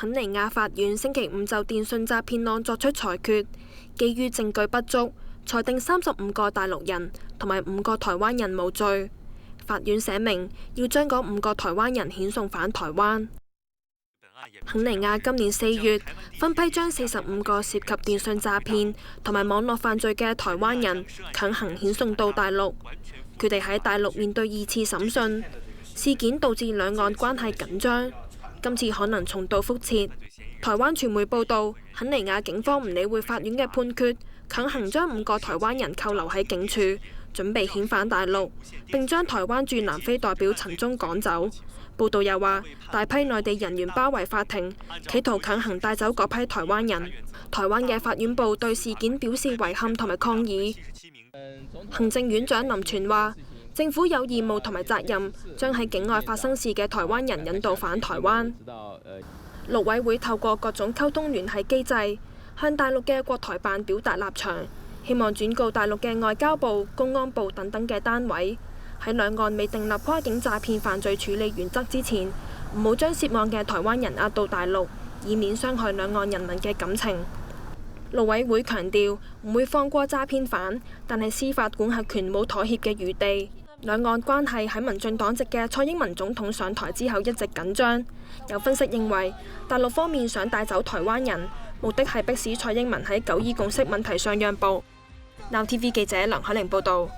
肯尼亞法院星期五就電訊詐騙案作出裁決，基於證據不足，裁定35個大陸人同埋5個台灣人無罪。法院寫明要將嗰5個台灣人遣送返台灣。肯尼亞今年4月分批將45個涉及電訊詐騙同埋網絡犯罪嘅台灣人強行遣送到大陸，佢哋喺大陸面對2次審訊，事件導致兩岸關係緊張，今次可能重蹈覆轍。台灣傳媒報道，肯尼亞警方唔理會法院嘅判決，強行將5個台灣人扣留喺警署，準備遣返大陸，並將台灣駐南非代表陳忠趕走。報道又話，大批內地人員包圍法庭，企圖強行帶走嗰批台灣人。台灣嘅法院部對事件表示遺憾同埋抗議。行政院長林全話，政府有義務同埋責任將喺境外發生事嘅台灣人引導返台灣。陸委會透過各種溝通聯繫機制，向大陸嘅國台辦表達立場，希望轉告大陸嘅外交部、公安部等等嘅單位，喺兩岸未訂立跨境詐騙犯罪處理原則之前，唔好將涉案嘅台灣人押到大陸，以免傷害兩岸人民嘅感情。陸委會強調唔會放過詐騙犯，但係司法管轄權冇妥協嘅餘地。兩岸關係喺民進黨籍嘅蔡英文總統上台之後一直緊張。有分析認為，大陸方面想帶走台灣人，目的係迫使蔡英文喺9二共識問題上讓步。Now TV 記者梁海玲報導。